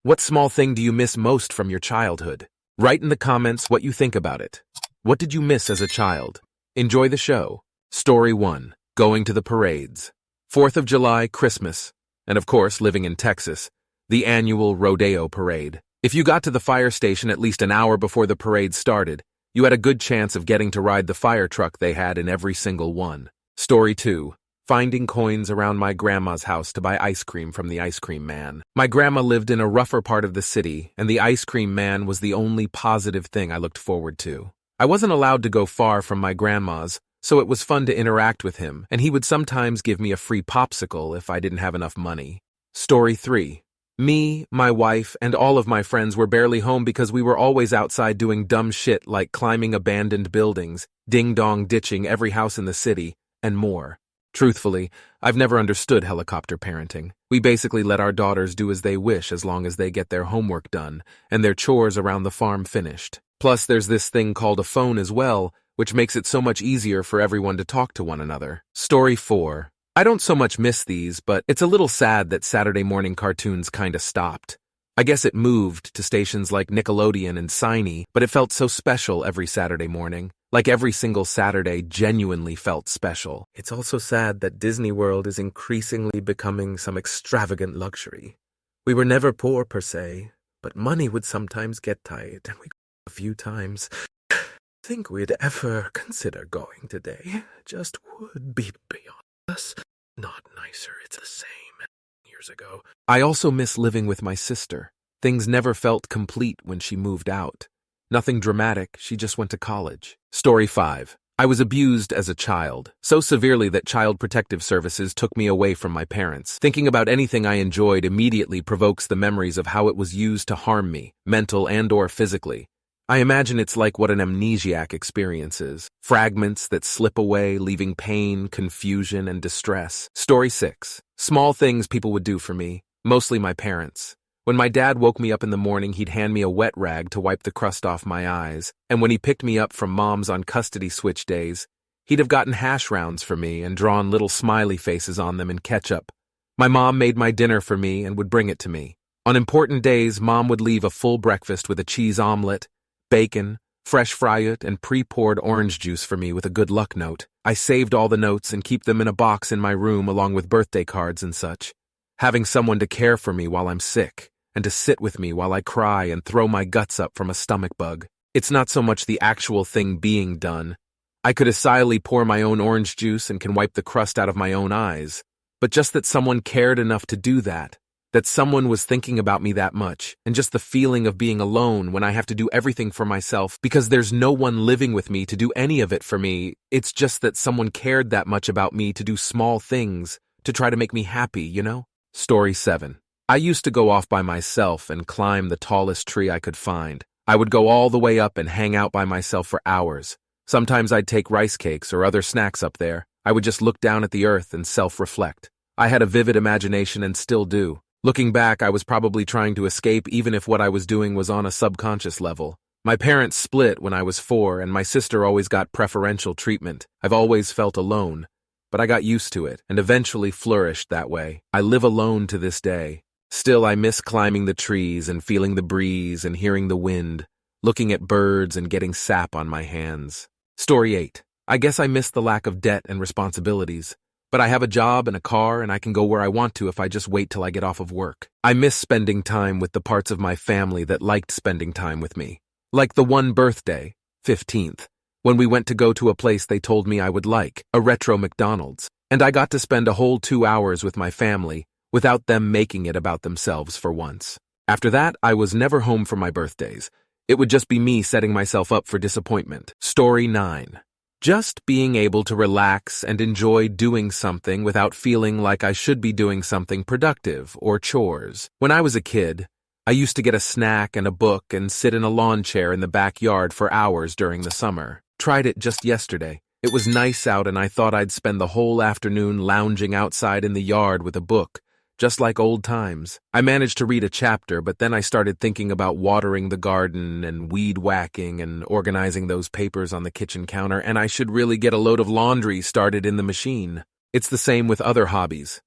What small thing do you miss most from your childhood? Write in the comments what you think about it. What did you miss as a child? Enjoy the show. Story 1. Going to the parades. 4th of July, Christmas, and of course, living in Texas, the annual rodeo parade. If you got to the fire station at least an hour before the parade started, you had a good chance of getting to ride the fire truck they had in every single one. Story 2. Finding coins around my grandma's house to buy ice cream from the ice cream man. My grandma lived in a rougher part of the city, and the ice cream man was the only positive thing I looked forward to. I wasn't allowed to go far from my grandma's, so it was fun to interact with him, and he would sometimes give me a free popsicle if I didn't have enough money. Story 3. Me, my wife, and all of my friends were barely home because we were always outside doing dumb shit like climbing abandoned buildings, ding-dong ditching every house in the city, and more. Truthfully, I've never understood helicopter parenting. We basically let our daughters do as they wish as long as they get their homework done and their chores around the farm finished. Plus, there's this thing called a phone as well, which makes it so much easier for everyone to talk to one another. Story 4. I don't so much miss these, but it's a little sad that Saturday morning cartoons kinda stopped. I guess it moved to stations like Nickelodeon and Cine, but it felt so special every Saturday morning. Like every single Saturday genuinely felt special. It's also sad that Disney World is increasingly becoming some extravagant luxury. We were never poor per se, but money would sometimes get tight, and we a few times. Think we'd ever consider going today. Just would be beyond us. Not nicer, it's the same years ago. I also miss living with my sister. Things never felt complete when she moved out. Nothing dramatic, she just went to college. Story 5. I was abused as a child, so severely that Child Protective Services took me away from my parents. Thinking about anything I enjoyed immediately provokes the memories of how it was used to harm me, mental and/or physically. I imagine it's like what an amnesiac experiences. Fragments that slip away, leaving pain, confusion, and distress. Story 6. Small things people would do for me, mostly my parents. When my dad woke me up in the morning, he'd hand me a wet rag to wipe the crust off my eyes, and when he picked me up from mom's on custody switch days, he'd have gotten hash rounds for me and drawn little smiley faces on them in ketchup. My mom made my dinner for me and would bring it to me. On important days, mom would leave a full breakfast with a cheese omelet, bacon, fresh fryut, and pre-poured orange juice for me with a good luck note. I saved all the notes and keep them in a box in my room along with birthday cards and such. Having someone to care for me while I'm sick, and to sit with me while I cry and throw my guts up from a stomach bug. It's not so much the actual thing being done. I could acidly pour my own orange juice and can wipe the crust out of my own eyes, but just that someone cared enough to do that someone was thinking about me that much, and just the feeling of being alone when I have to do everything for myself because there's no one living with me to do any of it for me. It's just that someone cared that much about me to do small things to try to make me happy, you know? Story 7. I used to go off by myself and climb the tallest tree I could find. I would go all the way up and hang out by myself for hours. Sometimes I'd take rice cakes or other snacks up there. I would just look down at the earth and self-reflect. I had a vivid imagination and still do. Looking back, I was probably trying to escape even if what I was doing was on a subconscious level. My parents split when I was 4 and my sister always got preferential treatment. I've always felt alone, but I got used to it and eventually flourished that way. I live alone to this day. Still, I miss climbing the trees and feeling the breeze and hearing the wind, looking at birds and getting sap on my hands. Story 8. I guess I miss the lack of debt and responsibilities, but I have a job and a car and I can go where I want to if I just wait till I get off of work. I miss spending time with the parts of my family that liked spending time with me. Like the one birthday, 15th, when we went to go to a place they told me I would like, a retro McDonald's, and I got to spend a whole 2 hours with my family, without them making it about themselves for once. After that, I was never home for my birthdays. It would just be me setting myself up for disappointment. Story 9. Just being able to relax and enjoy doing something without feeling like I should be doing something productive or chores. When I was a kid, I used to get a snack and a book and sit in a lawn chair in the backyard for hours during the summer. Tried it just yesterday. It was nice out and I thought I'd spend the whole afternoon lounging outside in the yard with a book. Just like old times. I managed to read a chapter, but then I started thinking about watering the garden and weed whacking and organizing those papers on the kitchen counter, and I should really get a load of laundry started in the machine. It's the same with other hobbies.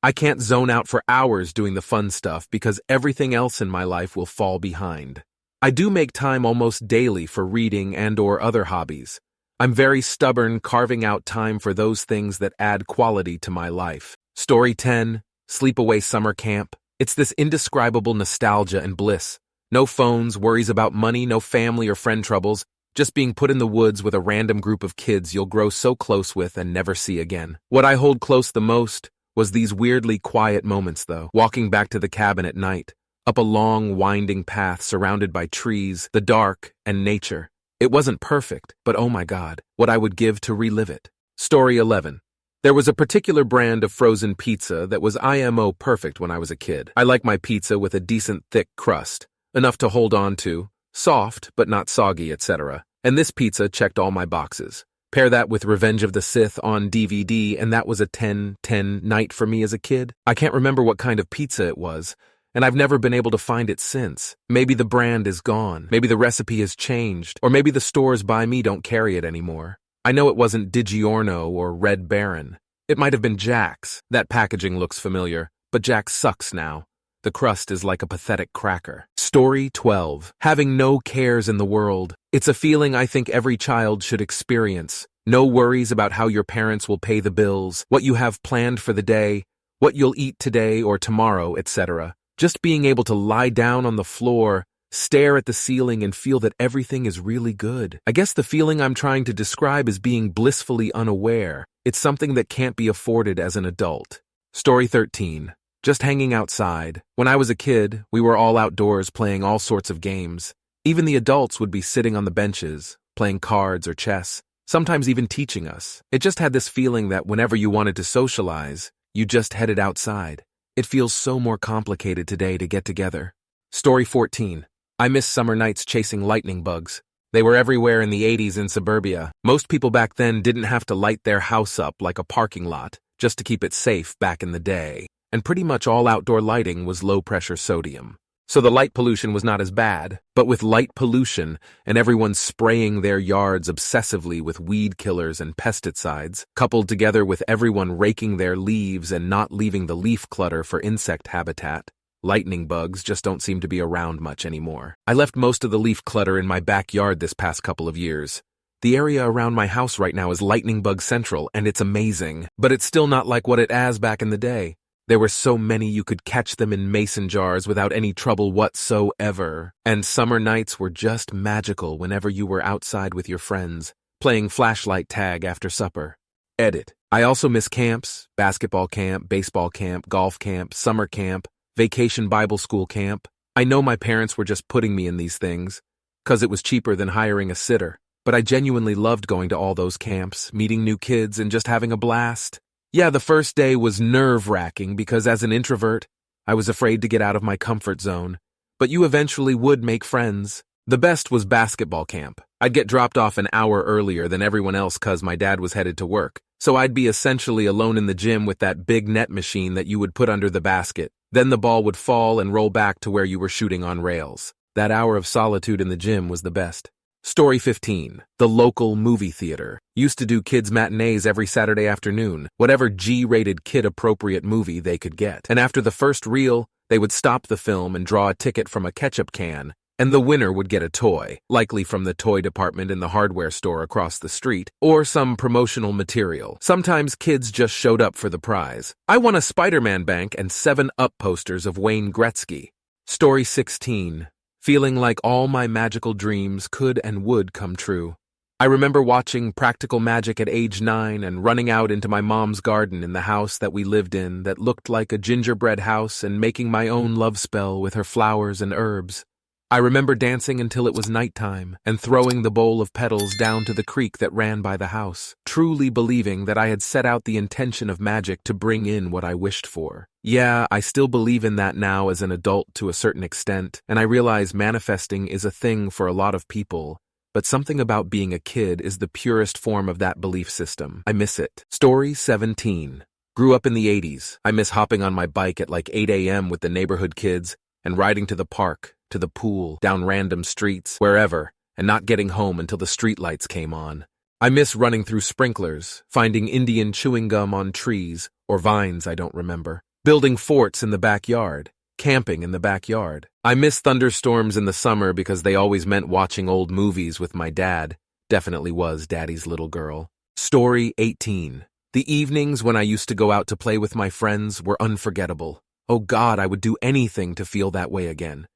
I can't zone out for hours doing the fun stuff because everything else in my life will fall behind. I do make time almost daily for reading and/or other hobbies. I'm very stubborn, carving out time for those things that add quality to my life. Story 10, Sleepaway Summer Camp. It's this indescribable nostalgia and bliss. No phones, worries about money, no family or friend troubles, just being put in the woods with a random group of kids you'll grow so close with and never see again. What I hold close the most was these weirdly quiet moments, though, walking back to the cabin at night, up a long, winding path surrounded by trees, the dark, and nature. It wasn't perfect, but oh my God, what I would give to relive it. Story 11. There was a particular brand of frozen pizza that was IMO perfect when I was a kid. I like my pizza with a decent thick crust, enough to hold on to, soft but not soggy, etc. And this pizza checked all my boxes. Pair that with Revenge of the Sith on DVD, and that was a 10-10 night for me as a kid. I can't remember what kind of pizza it was, and I've never been able to find it since. Maybe the brand is gone, maybe the recipe has changed, or maybe the stores by me don't carry it anymore. I know it wasn't DiGiorno or Red Baron. It might have been Jack's. That packaging looks familiar, but Jack's sucks now. The crust is like a pathetic cracker. Story 12. Having no cares in the world. It's a feeling I think every child should experience. No worries about how your parents will pay the bills, what you have planned for the day, what you'll eat today or tomorrow, etc. Just being able to lie down on the floor, stare at the ceiling and feel that everything is really good. I guess the feeling I'm trying to describe is being blissfully unaware. It's something that can't be afforded as an adult. Story 13. Just hanging outside. When I was a kid, we were all outdoors playing all sorts of games. Even the adults would be sitting on the benches, playing cards or chess, sometimes even teaching us. It just had this feeling that whenever you wanted to socialize, you just headed outside. It feels so more complicated today to get together. Story 14. I miss summer nights chasing lightning bugs. They were everywhere in the 80s in suburbia. Most people back then didn't have to light their house up like a parking lot just to keep it safe back in the day. And pretty much all outdoor lighting was low-pressure sodium. So the light pollution was not as bad, but with light pollution and everyone spraying their yards obsessively with weed killers and pesticides, coupled together with everyone raking their leaves and not leaving the leaf clutter for insect habitat, lightning bugs just don't seem to be around much anymore. I left most of the leaf clutter in my backyard this past couple of years. The area around my house right now is lightning bug central, and it's amazing, but it's still not like what it was back in the day. There were so many you could catch them in mason jars without any trouble whatsoever. And summer nights were just magical whenever you were outside with your friends, playing flashlight tag after supper. Edit. I also miss camps, basketball camp, baseball camp, golf camp, summer camp, vacation Bible school camp. I know my parents were just putting me in these things, 'cause it was cheaper than hiring a sitter. But I genuinely loved going to all those camps, meeting new kids, and just having a blast. Yeah, the first day was nerve-wracking because as an introvert, I was afraid to get out of my comfort zone. But you eventually would make friends. The best was basketball camp. I'd get dropped off an hour earlier than everyone else 'cause my dad was headed to work. So I'd be essentially alone in the gym with that big net machine that you would put under the basket. Then the ball would fall and roll back to where you were shooting on rails. That hour of solitude in the gym was the best. Story 15. The local movie theater. Used to do kids' matinees every Saturday afternoon, whatever G-rated kid-appropriate movie they could get. And after the first reel, they would stop the film and draw a ticket from a ketchup can, and the winner would get a toy, likely from the toy department in the hardware store across the street, or some promotional material. Sometimes kids just showed up for the prize. I won a Spider-Man bank and 7-Up posters of Wayne Gretzky. Story 16. Feeling like all my magical dreams could and would come true. I remember watching Practical Magic at age 9 and running out into my mom's garden in the house that we lived in that looked like a gingerbread house and making my own love spell with her flowers and herbs. I remember dancing until it was nighttime and throwing the bowl of petals down to the creek that ran by the house, truly believing that I had set out the intention of magic to bring in what I wished for. Yeah, I still believe in that now as an adult to a certain extent, and I realize manifesting is a thing for a lot of people, but something about being a kid is the purest form of that belief system. I miss it. Story 17. Grew up in the 80s. I miss hopping on my bike at like 8 a.m. with the neighborhood kids and riding to the park, to the pool, down random streets, wherever, and not getting home until the streetlights came on. I miss running through sprinklers, finding Indian chewing gum on trees, or vines I don't remember. building forts in the backyard, camping in the backyard. I miss thunderstorms in the summer because they always meant watching old movies with my dad. Definitely was Daddy's little girl. Story 18. The evenings when I used to go out to play with my friends were unforgettable. Oh God, I would do anything to feel that way again.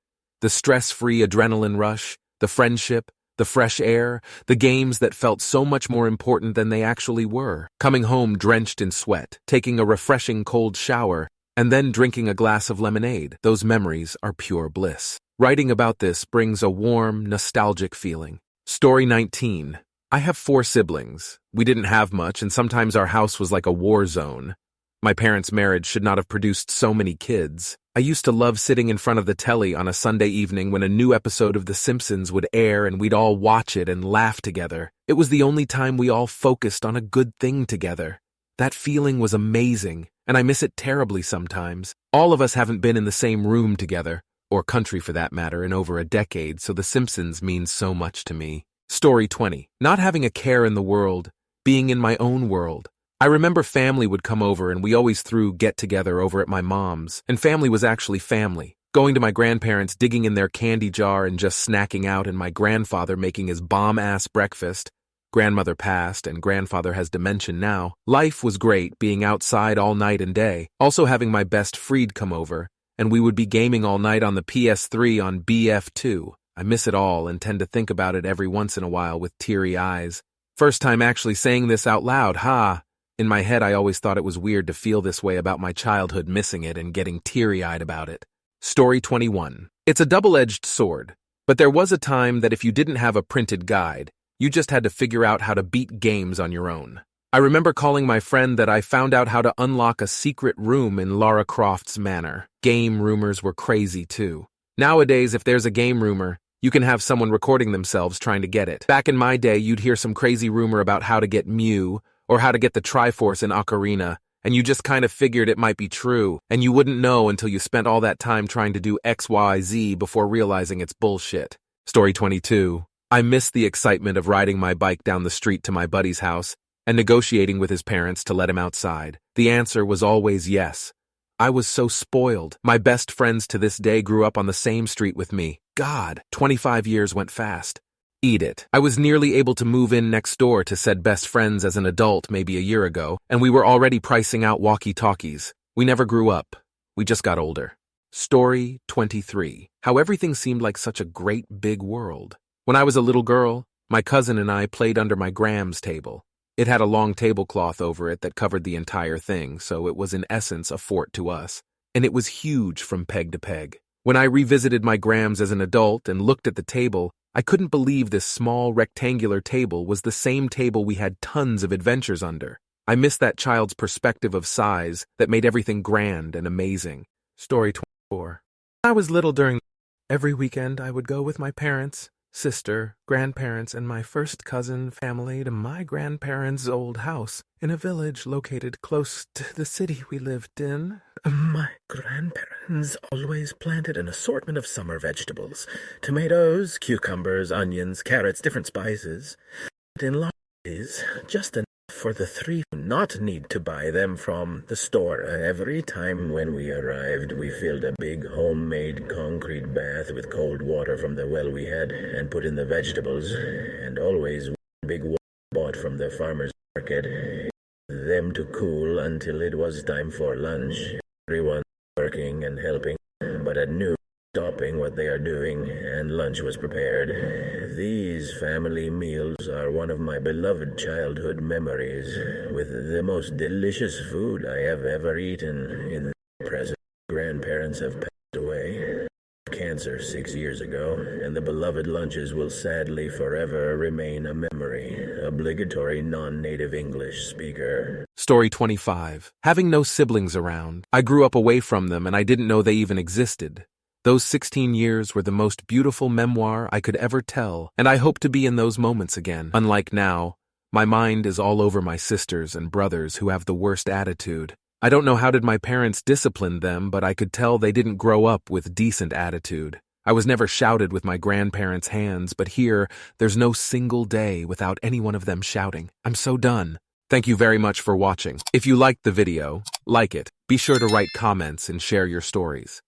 The stress-free adrenaline rush, the friendship, the fresh air, the games that felt so much more important than they actually were. Coming home drenched in sweat, taking a refreshing cold shower, and then drinking a glass of lemonade. Those memories are pure bliss. Writing about this brings a warm, nostalgic feeling. Story 19. I have 4 siblings. We didn't have much, and sometimes our house was like a war zone. My parents' marriage should not have produced so many kids. I used to love sitting in front of the telly on a Sunday evening when a new episode of The Simpsons would air and we'd all watch it and laugh together. It was the only time we all focused on a good thing together. That feeling was amazing, and I miss it terribly sometimes. All of us haven't been in the same room together, or country for that matter, in over a decade, so The Simpsons means so much to me. Story 20. Not having a care in the world, being in my own world. I remember family would come over and we always threw get-together over at my mom's, and family was actually family. Going to my grandparents, digging in their candy jar and just snacking out, and my grandfather making his bomb-ass breakfast. Grandmother passed and grandfather has dementia now. Life was great, being outside all night and day, also having my best Freed come over, and we would be gaming all night on the PS3 on BF2. I miss it all and tend to think about it every once in a while with teary eyes. First time actually saying this out loud, ha! In my head, I always thought it was weird to feel this way about my childhood, missing it and getting teary-eyed about it. Story 21. It's a double-edged sword, but there was a time that if you didn't have a printed guide, you just had to figure out how to beat games on your own. I remember calling my friend that I found out how to unlock a secret room in Lara Croft's manor. Game rumors were crazy too. Nowadays, if there's a game rumor, you can have someone recording themselves trying to get it. Back in my day, you'd hear some crazy rumor about how to get Mew, or how to get the Triforce in Ocarina, and you just kind of figured it might be true, and you wouldn't know until you spent all that time trying to do XYZ before realizing it's bullshit. Story 22. I miss the excitement of riding my bike down the street to my buddy's house and negotiating with his parents to let him outside. The answer was always yes. I was so spoiled. My best friends to this day grew up on the same street with me. God, 25 years went fast. Eat it. I was nearly able to move in next door to said best friends as an adult maybe a year ago, and we were already pricing out walkie-talkies. We never grew up. We just got older. Story 23. How everything seemed like such a great big world. When I was a little girl, my cousin and I played under my Gram's table. It had a long tablecloth over it that covered the entire thing, so it was in essence a fort to us. And it was huge from peg to peg. When I revisited my Grams as an adult and looked at the table, I couldn't believe this small rectangular table was the same table we had tons of adventures under. I missed that child's perspective of size that made everything grand and amazing. Story 24. When I was little, during every weekend I would go with my parents, sister, grandparents, and my first cousin family to my grandparents' old house in a village located close to the city we lived in. My grandparents always planted an assortment of summer vegetables: tomatoes, cucumbers, onions, carrots, different spices. In larges, just enough for the 3 to not need to buy them from the store. Every time when we arrived, we filled a big homemade concrete bath with cold water from the well we had and put in the vegetables, and always one big one bought from the farmer's market, them to cool until it was time for lunch. Everyone working and helping, but at noon, stopping what they are doing, and lunch was prepared. These family meals are one of my beloved childhood memories, with the most delicious food I have ever eaten. In the present, grandparents have passed away. Cancer 6 years ago, and the beloved lunches will sadly forever remain a memory. Obligatory non-native English speaker. Story 25. Having no siblings around, I grew up away from them and I didn't know they even existed. Those 16 years were the most beautiful memoir I could ever tell, and I hope to be in those moments again. Unlike now, my mind is all over my sisters and brothers who have the worst attitude. I don't know how did my parents discipline them, but I could tell they didn't grow up with decent attitude. I was never shouted with my grandparents' hands, but here, there's no single day without any one of them shouting. I'm so done. Thank you very much for watching. If you liked the video, like it. Be sure to write comments and share your stories.